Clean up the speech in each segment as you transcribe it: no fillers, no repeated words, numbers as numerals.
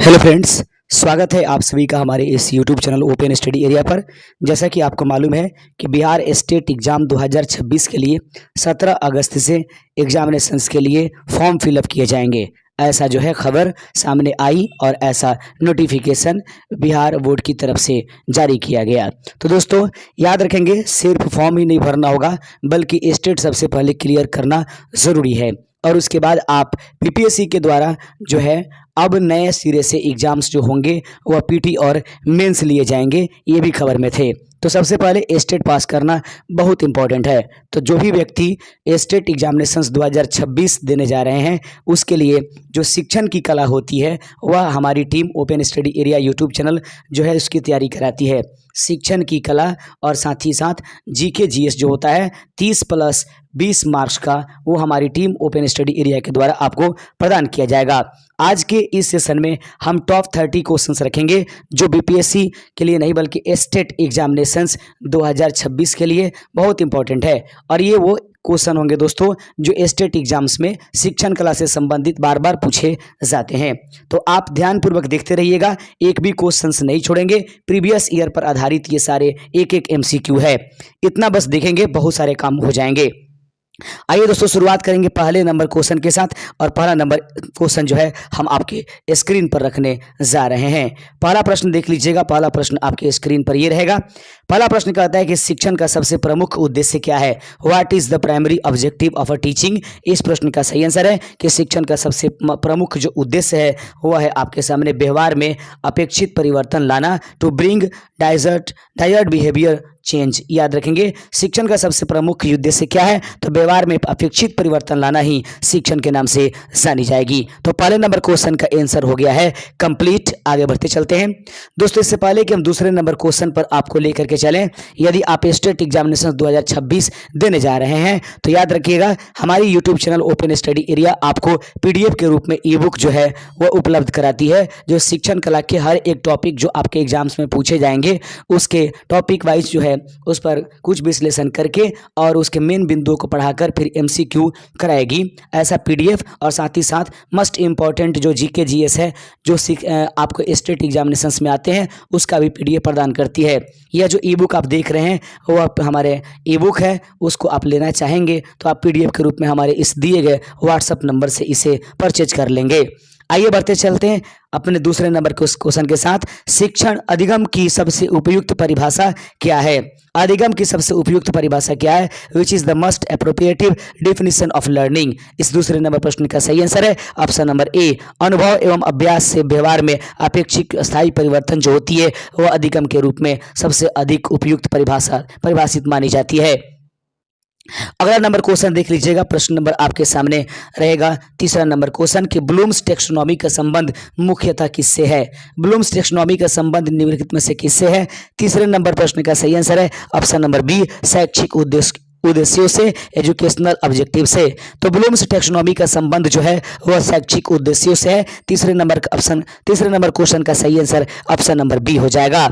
Hello friends, स्वागत है आप सभी का हमारे इस YouTube channel open study area पर। जैसा कि आपको मालूम है कि बिहार स्टेट एग्ज़ाम 2026 के लिए 17 अगस्त से एग्जामिनेशंस के लिए फॉर्म फिलअप किए जाएंगे। ऐसा जो है खबर सामने आई और ऐसा नोटिफिकेशन बिहार बोर्ड की तरफ से जारी किया गया। तो दोस्तों याद रखेंगे, सिर्फ फॉर्म ही नहीं भरना होगा बल्कि स्टेट सबसे पहले क्लियर करना ज़रूरी है और उसके बाद आप पीपीएससी के द्वारा जो है अब नए सिरे से एग्जाम्स जो होंगे वह पीटी और मेंस लिए जाएंगे, ये भी खबर में थे। तो सबसे पहले स्टेट पास करना बहुत इंपॉर्टेंट है। तो जो भी व्यक्ति स्टेट एग्जामिनेशंस 2026 देने जा रहे हैं उसके लिए जो शिक्षण की कला होती है वह हमारी team open study area YouTube channel जो है उसकी तैयारी कराती है। शिक्षण की कला और साथ ही साथ जीके जीएस जो होता है 30 प्लस 20 मार्क्स का, वो हमारी टीम ओपन स्टडी एरिया के द्वारा आपको प्रदान किया जाएगा। आज के इस सेशन में हम टॉप 30 क्वेश्चंस रखेंगे जो बीपीएससी के लिए नहीं बल्कि स्टेट एग्जामिनेशंस 2026 के लिए बहुत इंपॉर्टेंट है। और ये वो क्वेश्चन होंगे दोस्तों जो स्टेट एग्जाम्स में शिक्षण कला से संबंधित बार बार पूछे जाते हैं। तो आप ध्यानपूर्वक देखते रहिएगा, एक भी क्वेश्चंस नहीं छोड़ेंगे। प्रीवियस ईयर पर आधारित ये सारे एक एक एमसीक्यू है, इतना बस देखेंगे बहुत सारे काम हो जाएंगे। आइए दोस्तों शुरुआत करेंगे पहले नंबर क्वेश्चन के साथ और पहला नंबर क्वेश्चन जो है हम आपके स्क्रीन पर रखने जा रहे हैं। पहला प्रश्न देख लीजिएगा, पहला प्रश्न आपके स्क्रीन पर ये रहेगा। पहला प्रश्न कहता है कि शिक्षण का सबसे प्रमुख उद्देश्य क्या है? What is the primary objective of a teaching? इस प्रश्न का सही आंसर है कि शिक्षण का सबसे प्रमुख जो उद्देश्य है वह है आपके सामने व्यवहार में अपेक्षित परिवर्तन लाना, टू ब्रिंग डायर्ड बिहेवियर चेंज। याद रखेंगे शिक्षण का सबसे प्रमुख उद्देश्य क्या है? तो व्यवहार में अपेक्षित परिवर्तन लाना ही शिक्षण के नाम से जानी जाएगी। तो पहले नंबर क्वेश्चन का आंसर हो गया है कंप्लीट। आगे बढ़ते चलते हैं दोस्तों। इससे पहले कि हम दूसरे नंबर क्वेश्चन पर आपको लेकर के चलें, यदि आप स्टेट एग्जामिनेशन 2026 देने जा रहे हैं तो याद रखिएगा हमारी YouTube channel open study area आपको पीडीएफ के रूप में ई बुक जो है वह उपलब्ध कराती है, जो शिक्षण कला के हर एक टॉपिक जो आपके एग्जाम्स में पूछे जाएंगे उसके टॉपिक वाइज जो है उस पर कुछ विश्लेषण करके और उसके मेन बिंदुओं को पढ़ाकर फिर एमसीक्यू कराएगी। ऐसा पीडीएफ और साथ ही साथ मस्ट इंपॉर्टेंट जो जीके जीएस है जो आपको स्टेट एग्जामिनेशंस में आते हैं उसका भी पीडीएफ प्रदान करती है। यह जो ई बुक आप देख रहे हैं वो हमारे ई बुक है, उसको आप लेना चाहेंगे तो आप पीडीएफ के रूप में हमारे इस दिए गए व्हाट्सएप नंबर से इसे परचेज कर लेंगे। आइए बढ़ते चलते हैं अपने दूसरे नंबर के क्वेश्चन के साथ। शिक्षण अधिगम की सबसे उपयुक्त परिभाषा क्या है? अधिगम की सबसे उपयुक्त परिभाषा क्या है? Which is the most appropriative definition of learning? इस दूसरे नंबर प्रश्न का सही आंसर है ऑप्शन नंबर ए। अनुभव एवं अभ्यास से व्यवहार में अपेक्षित स्थायी परिवर्तन जो होती है वह अधिगम के रूप में सबसे अधिक उपयुक्त परिभाषित मानी जाती है। अगला नंबर क्वेश्चन देख लीजिएगा, प्रश्न नंबर आपके सामने रहेगा तीसरा नंबर क्वेश्चन कि ब्लूम्स टैक्सोनॉमी का संबंध मुख्यतः किससे है? ब्लूम्स टैक्सोनॉमी का संबंध निम्नलिखित में से किससे है? तीसरे नंबर प्रश्न का सही आंसर है ऑप्शन नंबर बी, शैक्षिक उद्देश्यों से, एजुकेशनल ऑब्जेक्टिव से। तो ब्लूम्स टैक्सोनॉमी का संबंध जो है वह शैक्षिक उद्देश्यों से है। तीसरे नंबर क्वेश्चन का सही आंसर ऑप्शन नंबर बी हो जाएगा।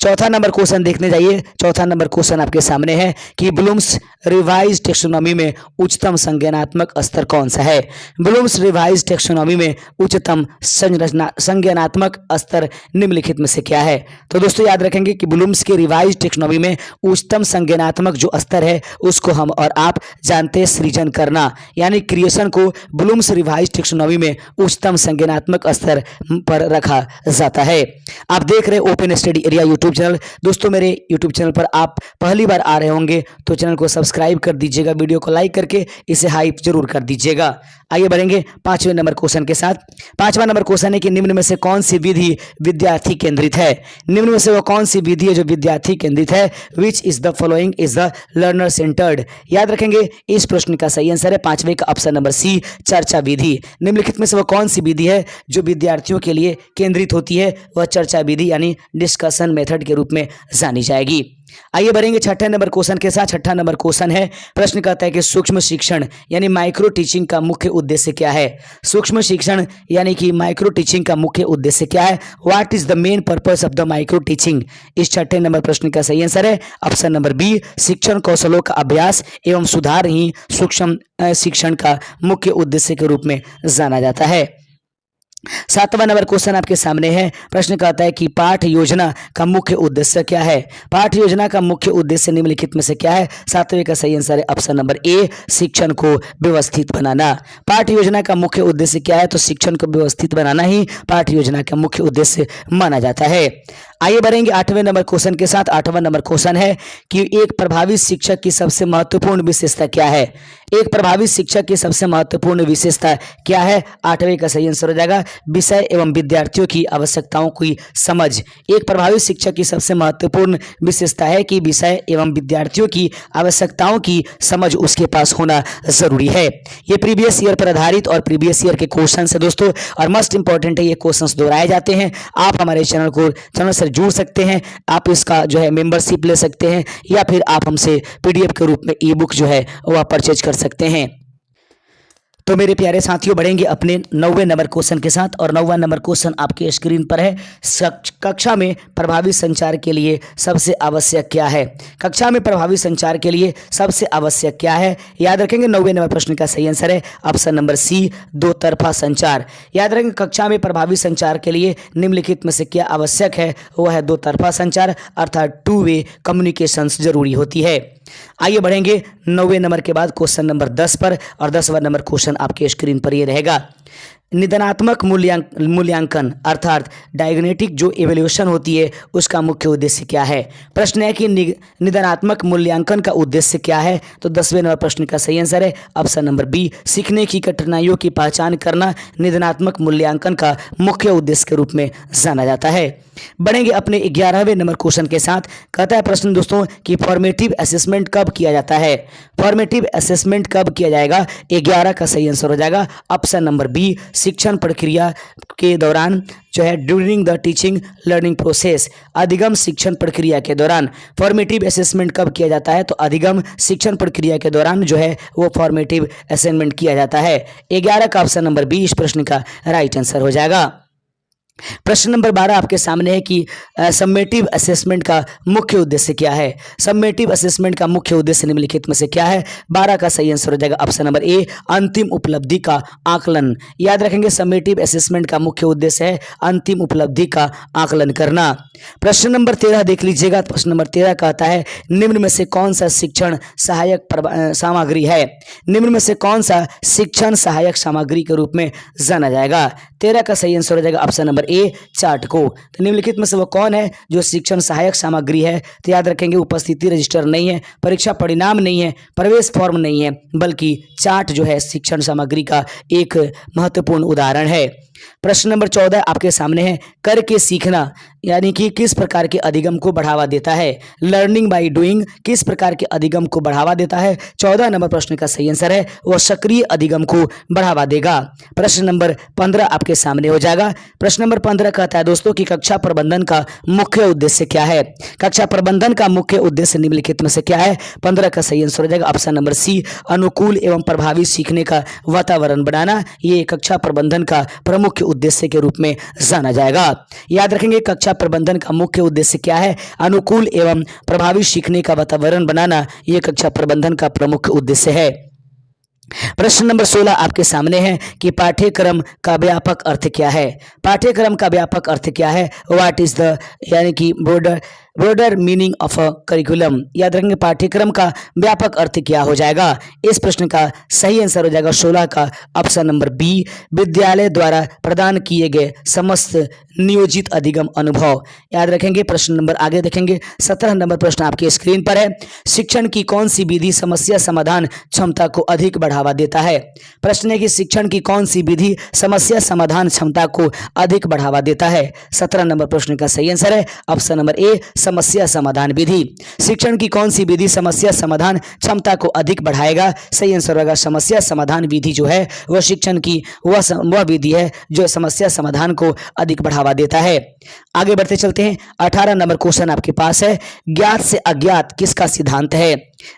चौथा नंबर क्वेश्चन देखने जाइए। चौथा नंबर क्वेश्चन आपके सामने है कि ब्लूम्स रिवाइज टैक्सोनॉमी में उच्चतम संज्ञानात्मक स्तर कौन सा है? ब्लूम्स रिवाइज टैक्सोनॉमी में उच्चतम संज्ञानात्मक स्तर निम्नलिखित में से क्या है? तो दोस्तों याद रखेंगे कि ब्लूम्स के रिवाइज टैक्सोनॉमी में उच्चतम संज्ञानात्मक जो स्तर है उसको हम और आप जानते हैं सृजन करना, यानी क्रिएशन को ब्लूम्स रिवाइज टैक्सोनॉमी में उच्चतम संज्ञानात्मक स्तर पर रखा जाता है। आप देख रहे हैं open study area YouTube channel. दोस्तों मेरे यूट्यूब चैनल पर आप पहली बार आ रहे होंगे तो चैनल को सब्सक्राइब कर दीजिएगा, वीडियो को लाइक करके इसे हाइप जरूर कर दीजिएगा। आइए बढ़ेंगे पांचवें नंबर क्वेश्चन के साथ। पांचवा नंबर क्वेश्चन है कि निम्न में से कौन सी विधि विद्यार्थी केंद्रित है? निम्न में से वो कौन सी विधि है जो विद्यार्थी केंद्रित है? Which is the following is the learner centred? याद रखेंगे इस प्रश्न का सही आंसर है पांचवें का ऑप्शन नंबर सी, चर्चा विधि। निम्नलिखित में से वो कौन सी विधि है जो विद्यार्थियों के लिए केंद्रित होती है? वह चर्चा विधि यानी डिस्कशन मेथड के रूप में जानी जाएगी। आइए बढ़ेंगे छठे नंबर क्वेश्चन के साथ। छठा नंबर क्वेश्चन है, प्रश्न कहता है कि सूक्ष्म शिक्षण यानी माइक्रो टीचिंग का मुख्य उद्देश्य क्या है? सूक्ष्म शिक्षण यानी कि माइक्रो टीचिंग का मुख्य उद्देश्य क्या है? What is the main purpose of the micro teaching? इस छठे नंबर प्रश्न का सही आंसर है ऑप्शन नंबर बी, शिक्षण कौशलों का अभ्यास एवं सुधार ही सूक्ष्म शिक्षण का मुख्य उद्देश्य के रूप में जाना जाता है। सातवां नंबर क्वेश्चन आपके सामने है। प्रश्न कहता है कि पाठ योजना का मुख्य उद्देश्य क्या है। पाठ योजना का मुख्य उद्देश्य निम्नलिखित में से क्या है। सातवें का सही आंसर है ऑप्शन नंबर ए, शिक्षण को व्यवस्थित बनाना। पाठ योजना का मुख्य उद्देश्य क्या है, तो शिक्षण को व्यवस्थित बनाना ही पाठ योजना का मुख्य उद्देश्य माना जाता है। आइए बढ़ेंगे आठवें नंबर क्वेश्चन के साथ। आठवां नंबर क्वेश्चन है कि एक प्रभावी शिक्षक की सबसे महत्वपूर्ण विशेषता क्या है। एक प्रभावी शिक्षक की सबसे महत्वपूर्ण विशेषता क्या है। आठवें का सही आंसर हो जाएगा विषय एवं विद्यार्थियों की आवश्यकताओं की समझ। एक प्रभावी शिक्षक की सबसे महत्वपूर्ण विशेषता है कि विषय एवं विद्यार्थियों की आवश्यकताओं की समझ उसके पास होना जरूरी है। ये प्रीवियस ईयर पर आधारित और प्रीवियस ईयर के क्वेश्चन है दोस्तों, और मोस्ट इंपॉर्टेंट है, ये क्वेश्चन दोहराए जाते हैं। आप हमारे चैनल से जुड़ सकते हैं, आप इसका जो है मेंबरशिप ले सकते हैं, या फिर आप हमसे पीडीएफ के रूप में ई बुक जो है वह परचेज कर सकते हैं। तो मेरे प्यारे साथियों, बढ़ेंगे अपने 9वें नंबर क्वेश्चन के साथ, और 9वां नंबर क्वेश्चन आपके स्क्रीन पर है। कक्षा में प्रभावी संचार के लिए सबसे आवश्यक क्या है। कक्षा में प्रभावी संचार के लिए सबसे आवश्यक क्या है। याद रखेंगे 9वें नंबर प्रश्न का सही आंसर है ऑप्शन नंबर सी, दो तरफा संचार। याद रखेंगे कक्षा में प्रभावी संचार के लिए निम्नलिखित में से क्या आवश्यक है, वह है दो तरफा संचार, अर्थात 2 वे कम्युनिकेशंस जरूरी होती है। आइए बढ़ेंगे 9वें नंबर के बाद क्वेश्चन नंबर 10 पर, और 10वां नंबर क्वेश्चन आपके स्क्रीन पर ये रहेगा। निदानात्मक मूल्यांकन अर्थात डायग्नोस्टिक जो एवेल्यूशन होती है उसका मुख्य उद्देश्य क्या है। प्रश्न है कि निदानात्मक मूल्यांकन का उद्देश्य क्या है, तो 10वें नंबर प्रश्न का सही आंसर है ऑप्शन नंबर बी, सीखने की कठिनाइयों की पहचान करना निदानात्मक मूल्यांकन का मुख्य उद्देश्य के रूप में जाना जाता है। बढ़ेंगे अपने 11वें नंबर क्वेश्चन के साथ। कहता है प्रश्न दोस्तों कि फॉर्मेटिव असेसमेंट कब किया जाता है। फॉर्मेटिव असेसमेंट कब किया जाएगा। 11 का सही आंसर हो जाएगा ऑप्शन नंबर बी, शिक्षण प्रक्रिया के दौरान जो है during the teaching learning process. अधिगम शिक्षण प्रक्रिया के दौरान फॉर्मेटिव असेसमेंट कब किया जाता है, तो अधिगम शिक्षण प्रक्रिया के दौरान जो है वो फॉर्मेटिव असेसमेंट किया जाता है। 11 का ऑप्शन नंबर बी इस प्रश्न का राइट आंसर हो जाएगा। प्रश्न नंबर 12 आपके सामने है कि सम्मेटिव असेसमेंट का मुख्य उद्देश्य क्या है। सम्मेटिव असेसमेंट का मुख्य उद्देश्य निम्नलिखित में से क्या है। 12 का सही आंसर हो जाएगा ऑप्शन नंबर ए, अंतिम उपलब्धि का आकलन। याद रखेंगे सम्मेटिव असेसमेंट का मुख्य उद्देश्य है अंतिम उपलब्धि का आकलन करना। प्रश्न नंबर 13 देख लीजिएगा। प्रश्न नंबर 13 कहता है निम्न में से कौन सा शिक्षण सहायक सामग्री है। निम्न में से कौन सा शिक्षण सहायक सामग्री के रूप में जाना जाएगा। 13 का सही आंसर हो जाएगा ऑप्शन नंबर ए, चार्ट को। तो निम्नलिखित में से वो कौन है जो शिक्षण सहायक सामग्री है। तो याद रखेंगे उपस्थिति रजिस्टर नहीं है, परीक्षा परिणाम नहीं है, प्रवेश फॉर्म नहीं है, बल्कि चार्ट जो है शिक्षण सामग्री का एक महत्वपूर्ण उदाहरण है। प्रश्न नंबर 14 आपके सामने है। करके सीखना यानी कि किस प्रकार के अधिगम को बढ़ावा देता है। लर्निंग बाय डूइंग किस प्रकार के अधिगम को बढ़ावा देता है। 14 नंबर प्रश्न का सही आंसर है वह सक्रिय अधिगम को बढ़ावा देगा। प्रश्न नंबर 15 आपके सामने हो जाएगा। प्रश्न नंबर 15 कहता है दोस्तों कि कक्षा प्रबंधन का मुख्य उद्देश्य क्या है। कक्षा प्रबंधन का मुख्य उद्देश्य निम्नलिखित में से क्या है। 15 का सही आंसर हो जाएगा ऑप्शन नंबर सी, अनुकूल एवं प्रभावी सीखने का वातावरण बनाना। ये कक्षा प्रबंधन का प्रमुख उद्देश्य के रूप में जाना जाएगा। याद रखेंगे कक्षा प्रबंधन का मुख्य उद्देश्य क्या है। अनुकूल एवं प्रभावी सीखने का वातावरण बनाना ये कक्षा प्रबंधन का प्रमुख उद्देश्य है। प्रश्न नंबर 16 आपके सामने है कि पाठ्यक्रम का व्यापक अर्थ क्या है। पाठ्यक्रम का व्यापक अर्थ क्या है। व्हाट इज द यानी कि broader meaning of a curriculum. याद रखेंगे पाठ्यक्रम का व्यापक अर्थ क्या हो जाएगा। इस प्रश्न का सही आंसर हो जाएगा 16 का ऑप्शन नंबर बी, विद्यालय द्वारा प्रदान किए गए समस्त नियोजित अधिगम अनुभव। याद रखेंगे प्रश्न नंबर आगे देखेंगे। 17 नंबर प्रश्न आपके स्क्रीन पर है। शिक्षण की कौन सी विधि समस्या समाधान क्षमता को अधिक बढ़ावा देता है। प्रश्न है कि शिक्षण की कौन सी विधि समस्या समाधान क्षमता को अधिक बढ़ावा देता है। 17 नंबर प्रश्न का सही आंसर है ऑप्शन नंबर ए, समस्या समाधान विधि। शिक्षण की कौन सी विधि समस्या समाधान क्षमता को अधिक बढ़ाएगा। सही आंसर होगा समस्या समाधान विधि जो है वह शिक्षण की वह विधि है जो समस्या समाधान को अधिक बढ़ावा देता है। आगे बढ़ते चलते हैं। 18 नंबर क्वेश्चन आपके पास है। ज्ञात से अज्ञात किसका सिद्धांत है।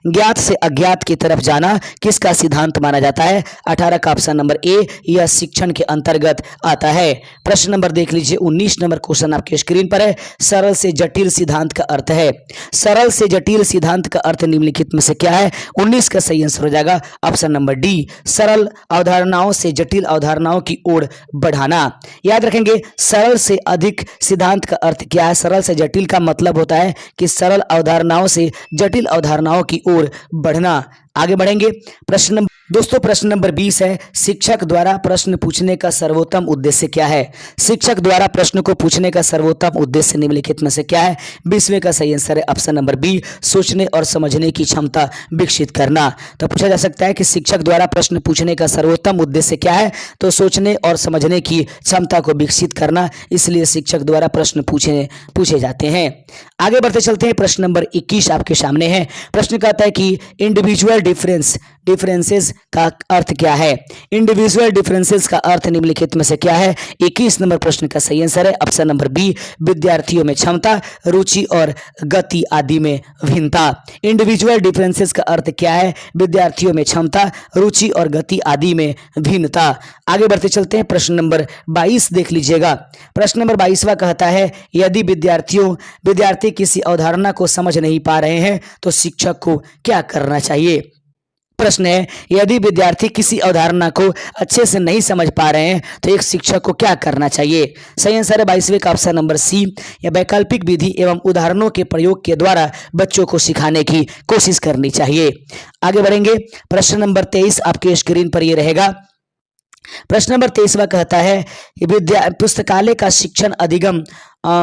ज्ञात से अज्ञात की तरफ जाना किसका सिद्धांत माना जाता है? 18 का ऑप्शन नंबर ए, यह शिक्षण के अंतर्गत आता है। प्रश्न नंबर देख लीजिए, 19 नंबर क्वेश्चन आपके स्क्रीन पर है। सरल से जटिल सिद्धांत का अर्थ है। सरल से जटिल सिद्धांत का अर्थ निम्नलिखित में से क्या है? 19 का सही आंसर हो जाएगा ऑप्शन नंबर डी, सरल अवधारणाओं से जटिल अवधारणाओं की ओर बढ़ाना। याद रखेंगे, सरल से अधिक सिद्धांत का अर्थ क्या है? सरल से जटिल का मतलब होता है कि सरल अवधारणाओं से जटिल अवधारणाओं की ओर बढ़ना। आगे बढ़ेंगे। प्रश्न नंबर 20 है, शिक्षक द्वारा प्रश्न पूछने का सर्वोत्तम उद्देश्य क्या है? शिक्षक द्वारा प्रश्न को पूछने का सर्वोत्तम उद्देश्य निम्नलिखित में से क्या है? 20वें का सही आंसर है ऑप्शन नंबर बी, सोचने और समझने की क्षमता विकसित करना। तो पूछा जा सकता है कि शिक्षक द्वारा प्रश्न पूछने का सर्वोत्तम उद्देश्य क्या है? तो सोचने और समझने की क्षमता को विकसित करना, इसलिए शिक्षक द्वारा प्रश्न पूछे जाते हैं। आगे बढ़ते चलते हैं। प्रश्न नंबर 21 आपके सामने है। प्रश्न कहता है कि इंडिविजुअल डिफरेंसेस का अर्थ क्या है? इंडिविजुअल डिफरेंसेस का अर्थ निम्नलिखित में से क्या है? 21 नंबर प्रश्न का सही आंसर है ऑप्शन नंबर बी, विद्यार्थियों में क्षमता, रुचि और गति आदि में भिन्नता। इंडिविजुअल डिफरेंसेस का अर्थ क्या है? विद्यार्थियों में क्षमता, रुचि और गति आदि में भिन्नता। आगे बढ़ते चलते हैं। प्रश्न नंबर 22 देख लीजिएगा। प्रश्न नंबर 22वां कहता है, यदि विद्यार्थी किसी अवधारणा को समझ नहीं पा रहे हैं तो शिक्षक को क्या करना चाहिए? प्रश्न है, यदि विद्यार्थी किसी अवधारणा को अच्छे से नहीं समझ पा रहे हैं तो एक शिक्षक को क्या करना चाहिए? सही आंसर है 22वें का ऑप्शन नंबर सी, या वैकल्पिक विधि एवं उदाहरणों के प्रयोग के द्वारा बच्चों को सिखाने की कोशिश करनी चाहिए। आगे बढ़ेंगे। प्रश्न नंबर 23 आपके स्क्रीन पर ये रहेगा। प्रश्न नंबर 23वां कहता है, पुस्तकालय का शिक्षण अधिगम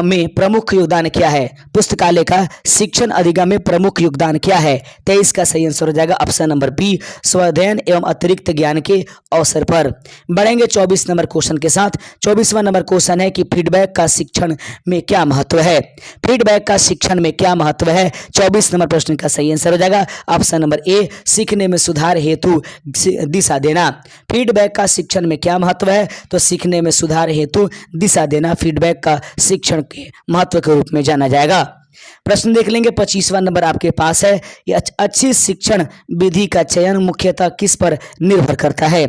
में प्रमुख योगदान क्या है? पुस्तकालय का शिक्षण अधिगम में प्रमुख योगदान क्या है? 23 का सही आंसर हो जाएगा ऑप्शन नंबर बी, स्वाध्ययन एवं अतिरिक्त ज्ञान के अवसर पर। बढ़ेंगे 24 नंबर क्वेश्चन के साथ। 24वां नंबर क्वेश्चन है कि फीडबैक का शिक्षण में क्या महत्व है? फीडबैक का शिक्षण में क्या महत्व है? 24 नंबर प्रश्न का सही आंसर हो जाएगा ऑप्शन नंबर ए, सीखने में सुधार हेतु दिशा देना। फीडबैक का शिक्षण में क्या महत्व है? तो सीखने में सुधार हेतु दिशा देना फीडबैक का शिक्षण के महत्व के रूप में जाना जाएगा। प्रश्न देख लेंगे। 25वां नंबर आपके पास है, अच्छी शिक्षण विधि का चयन मुख्यतः किस पर निर्भर करता है?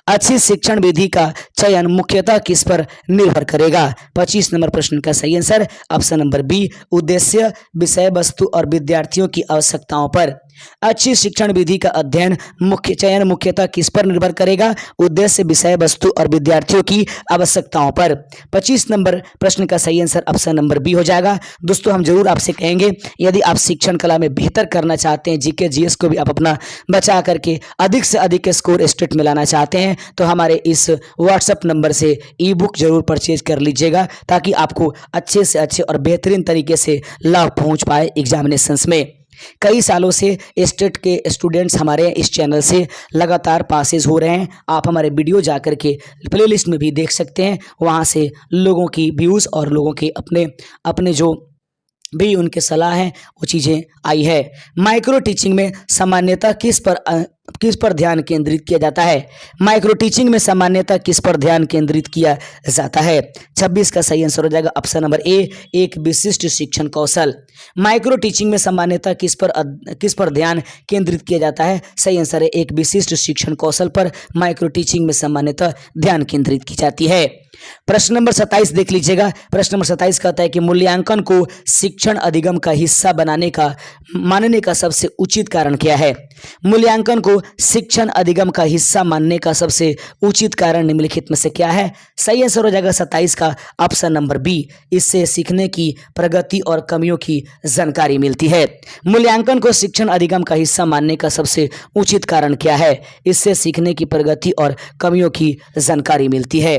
अच्छी शिक्षण विधि का चयन मुख्यतः किस पर निर्भर करेगा? 25 नंबर प्रश्न का सही आंसर ऑप्शन नंबर बी, उद्देश्य, विषय वस्तु और विद्यार्थियों की आवश्यकताओं पर। अच्छी शिक्षण विधि का अध्ययन चयन मुख्यतः किस पर निर्भर करेगा? उद्देश्य, विषय वस्तु और विद्यार्थियों की आवश्यकताओं पर। 25 नंबर प्रश्न का सही आंसर ऑप्शन नंबर बी हो जाएगा। दोस्तों, हम जरूर आपसे कहेंगे, यदि आप शिक्षण कला में बेहतर करना चाहते हैं, जीके जीएस को भी आप अपना बचा करके अधिक से अधिक स्कोर स्टेट में लाना चाहते हैं, तो हमारे इस व्हाट्सएप नंबर से ई बुक जरूर परचेज कर लीजिएगा, ताकि आपको अच्छे से अच्छे और बेहतरीन तरीके से लाभ पहुंच पाए एग्जामिनेशंस में। कई सालों से स्टेट के स्टूडेंट्स हमारे इस चैनल से लगातार पासेज हो रहे हैं। आप हमारे वीडियो जाकर के प्लेलिस्ट में भी देख सकते हैं, वहां से लोगों की व्यूज़ और लोगों के अपने जो भी उनके सलाह हैं वो चीज़ें आई है। माइक्रो टीचिंग में सामान्यतः किस पर ध्यान केंद्रित किया जाता है? माइक्रो टीचिंग में सामान्यतः किस पर ध्यान केंद्रित किया जाता है? 26 का सही आंसर हो जाएगा ऑप्शन नंबर ए, एक विशिष्ट शिक्षण कौशल। माइक्रो टीचिंग में सामान्यतः किस पर ध्यान केंद्रित किया जाता है? सही आंसर है एक विशिष्ट शिक्षण कौशल पर माइक्रो टीचिंग में सामान्यतः ध्यान केंद्रित की जाती है। प्रश्न नंबर 27 देख लीजिएगा। प्रश्न नंबर 27 कहता है कि मूल्यांकन को शिक्षण अधिगम का हिस्सा मानने का सबसे उचित कारण क्या है? मूल्यांकन को शिक्षण अधिगम का हिस्सा मानने का सबसे उचित कारण निम्नलिखित में से क्या है? सही आंसर हो जाएगा 27 का ऑप्शन नंबर बी, इससे सीखने की प्रगति और कमियों की जानकारी मिलती है। मूल्यांकन को शिक्षण अधिगम का हिस्सा मानने का सबसे उचित कारण क्या है? इससे सीखने की प्रगति और कमियों की जानकारी मिलती है।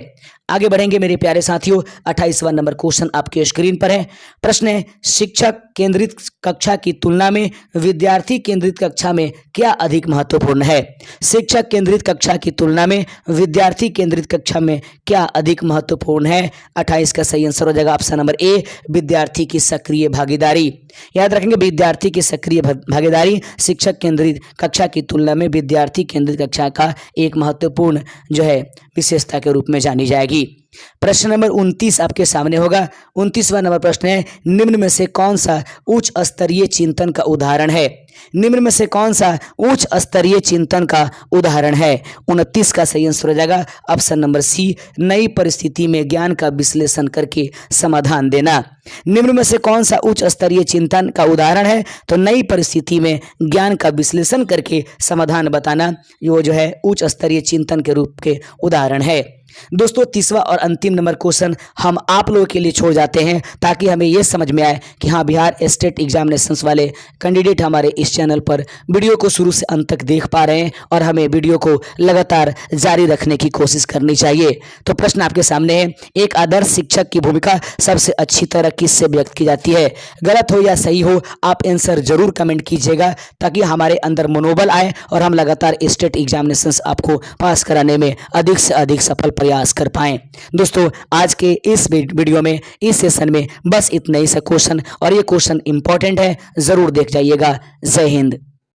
आगे बढ़ेंगे मेरे प्यारे साथियों। 28वां नंबर क्वेश्चन आपके स्क्रीन पर है। प्रश्न है, शिक्षक केंद्रित कक्षा की तुलना में विद्यार्थी केंद्रित कक्षा में क्या अधिक महत्वपूर्ण है? शिक्षक केंद्रित कक्षा की तुलना में विद्यार्थी केंद्रित कक्षा में क्या अधिक महत्वपूर्ण है? 28 का सही आंसर हो जाएगा ऑप्शन नंबर ए, विद्यार्थी की सक्रिय भागीदारी। याद रखेंगे, विद्यार्थी की सक्रिय भागीदारी शिक्षक केंद्रित कक्षा की तुलना में विद्यार्थी केंद्रित कक्षा का एक महत्वपूर्ण जो है विशेषता के रूप में जानी जाएगी। होगी। प्रश्न नंबर 29 आपके सामने होगा। 29वां नंबर प्रश्न है, निम्न में से कौन सा उच्च स्तरीय चिंतन का उदाहरण है? निम्न में से कौन सा उच्च स्तरीय चिंतन का उदाहरण है? 29 का सही आंसर हो जाएगा ऑप्शन नंबर सी, नई परिस्थिति में ज्ञान का विश्लेषण करके समाधान देना। निम्न में से कौन सा उच्च स्तरीय चिंतन का उदाहरण है? तो नई परिस्थिति में ज्ञान का विश्लेषण करके समाधान बताना, वो जो है उच्च स्तरीय चिंतन के रूप के उदाहरण है। दोस्तों 30वां और अंतिम नंबर क्वेश्चन हम आप लोगों के लिए छोड़ जाते हैं ताकि हमें यह समझ में आए कि हाँ, बिहार स्टेट एग्जामिनेशंस वाले कैंडिडेट हमारे इस चैनल पर वीडियो को शुरू से अंत तक देख पा रहे हैं और हमें वीडियो को लगातार जारी रखने की कोशिश करनी चाहिए। तो प्रश्न आपके सामने है, एक आदर्श शिक्षक की भूमिका सबसे अच्छी तरह किससे व्यक्त की जाती है? गलत हो या सही हो, आप आंसर जरूर कमेंट कीजिएगा ताकि हमारे अंदर मनोबल आए और हम लगातार स्टेट एग्जामिनेशंस आपको पास कराने में अधिक से अधिक सफल प्रयास कर पाएं। दोस्तों आज के इस वीडियो में, इस सेशन में बस इतना ही सा क्वेश्चन, और ये क्वेश्चन इंपॉर्टेंट है, जरूर देख जाइएगा। जय हिंद।